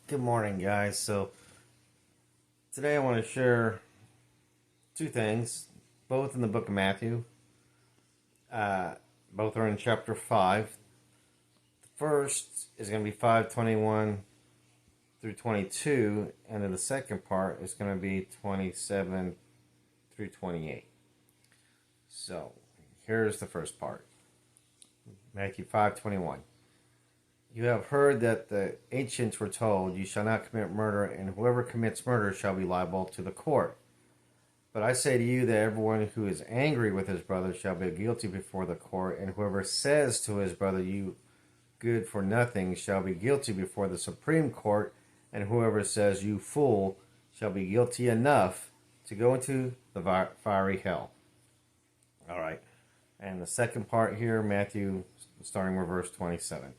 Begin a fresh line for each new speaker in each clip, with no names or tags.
Good morning, guys. So, today I want to share two things, both in the book of Matthew. Uh, Both are in chapter 5. The first is going to be 5:21 through 22, and then the second part is going to be 27 through 28. So, here's the first part. Matthew 5:21. You have heard that the ancients were told, "You shall not commit murder, and whoever commits murder shall be liable to the court." But I say to you that everyone who is angry with his brother shall be guilty before the court, and whoever says to his brother, "You good for nothing," shall be guilty before the Supreme Court, and whoever says, "You fool," shall be guilty enough to go into the fiery hell. All right. And the second part here, Matthew, starting with verse 27.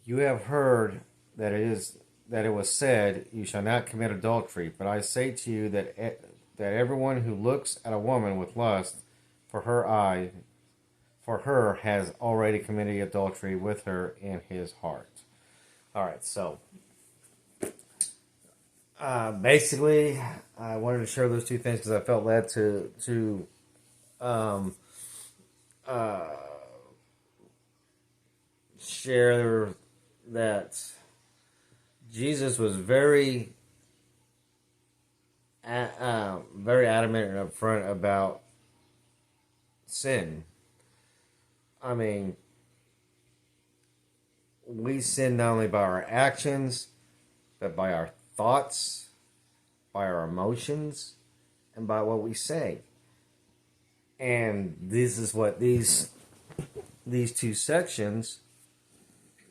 You have heard that it was said, "You shall not commit adultery." But I say to you that everyone who looks at a woman with lust for her has already committed adultery with her in his heart. All right, so basically, I wanted to share those two things because I felt led to um, uh, share that Jesus was very adamant and upfront about sin. I mean, we sin not only by our actions, but by our thoughts, by our emotions, and by what we say. And this is what these two sections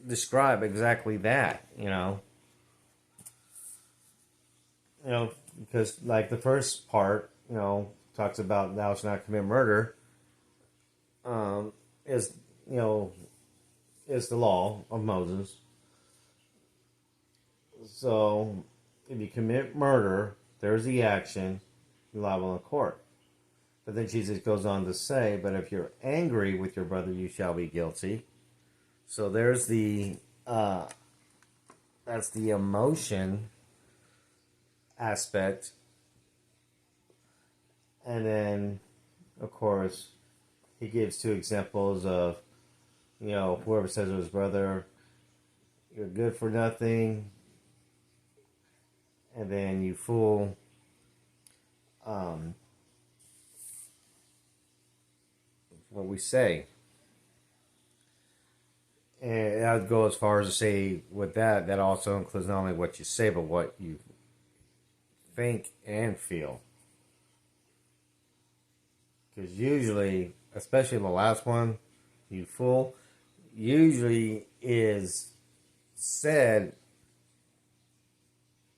describe exactly that, because like the first part, talks about thou shalt not commit murder, is is the law of Moses. So if you commit murder, there's the action, you're liable in court. But then Jesus goes on to say, but if you're angry with your brother, you shall be guilty. So there's that's the emotion aspect. And then, of course, he gives two examples of, whoever says to his brother, "You're good for nothing," and then "You fool." What we say. And I'd go as far as to say with that also includes not only what you say, but what you think and feel. Because usually, especially the last one, "You fool," usually is said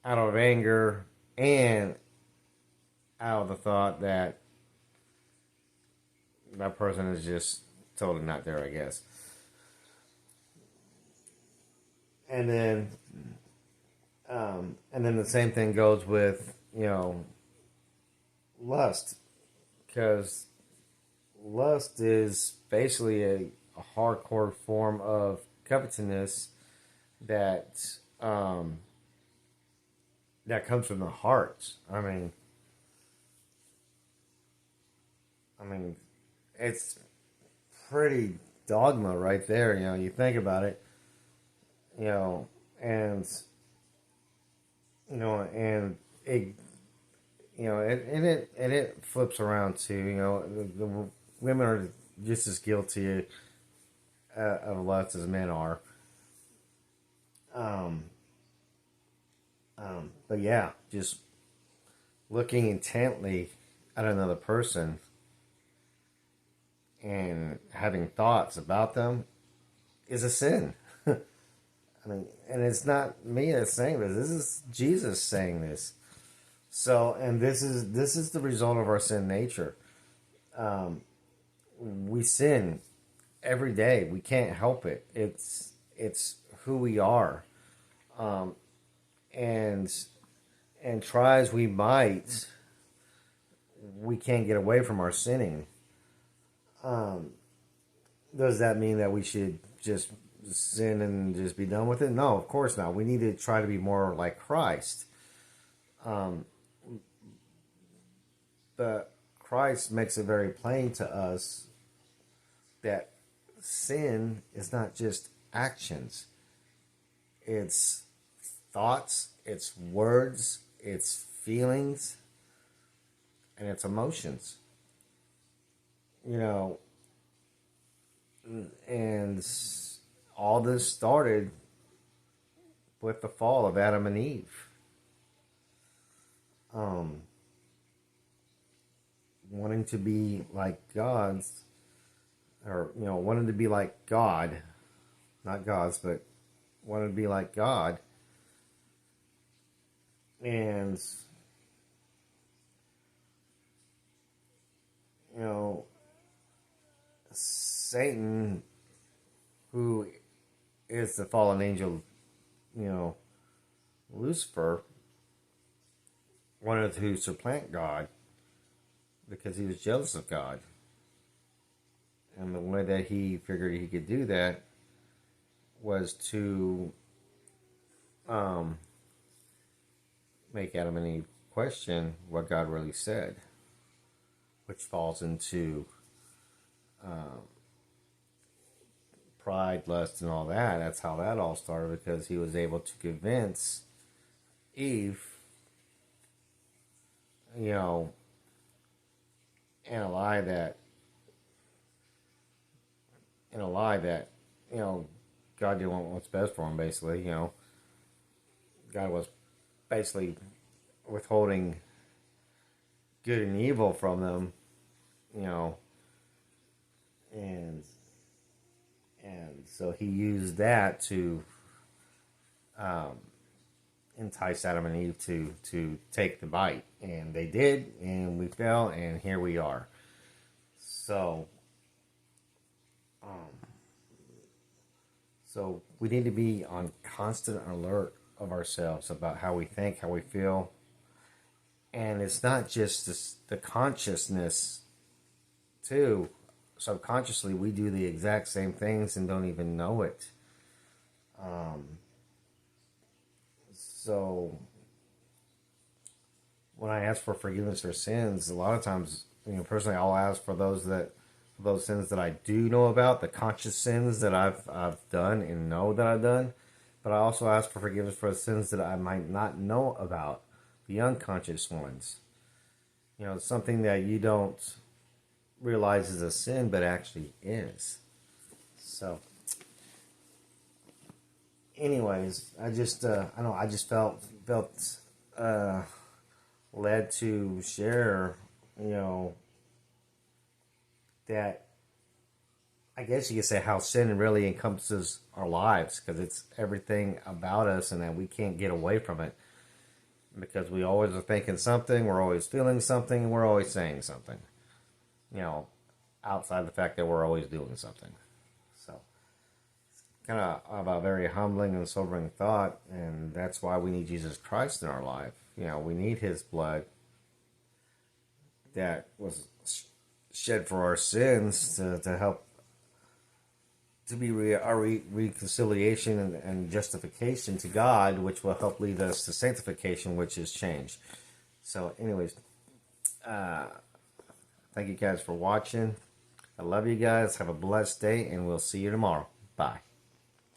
out of anger and out of the thought that that person is just totally not there, I guess. And then, the same thing goes with lust, because lust is basically a hardcore form of covetousness that that comes from the heart. I mean, it's pretty dogma right there. You think about it. And and it it flips around too. The women are just as guilty of lust as men are. Um, but yeah, just looking intently at another person and having thoughts about them is a sin. And it's not me that's saying this. This is Jesus saying this. So, and this is the result of our sin nature. We sin every day. We can't help it. It's who we are. And try as we might, we can't get away from our sinning. Does that mean that we should just sin and just be done with it? No, of course not. We need to try to be more like Christ. But Christ makes it very plain to us that sin is not just actions. It's thoughts, it's words, it's feelings, and it's emotions. You know, and all this started with the fall of Adam and Eve. Wanting to be like gods, or, wanting to be like God, not gods, but wanted to be like God. And, Satan, who is the fallen angel, Lucifer, wanted to supplant God because he was jealous of God. And the way that he figured he could do that was to make Adam and Eve question what God really said, which falls into pride, lust, and all that. That's how that all started, because he was able to convince Eve, in a lie that, God didn't want what's best for him, basically. God was basically withholding good and evil from them, and so he used that to entice Adam and Eve to take the bite, and they did, and we fell, and here we are. So we need to be on constant alert of ourselves about how we think, how we feel. And it's not just the consciousness, too. Subconsciously, we do the exact same things and don't even know it. So when I ask for forgiveness for sins, a lot of times, personally, I'll ask for those sins that I do know about, the conscious sins that I've done and know that I've done. But I also ask for forgiveness for the sins that I might not know about, the unconscious ones. Something that you don't realize is a sin, but actually is. So, anyways, I just felt led to share, that, I guess you could say, how sin really encompasses our lives, because it's everything about us, and that we can't get away from it, because we always are thinking something, we're always feeling something, and we're always saying something, outside the fact that we're always doing something. So it's kind of a very humbling and sobering thought, and that's why we need Jesus Christ in our life. We need his blood that was shed for our sins to help to be our reconciliation and justification to God, which will help lead us to sanctification, which is change. So anyways, thank you guys for watching. I love you guys. Have a blessed day, and we'll see you tomorrow. Bye.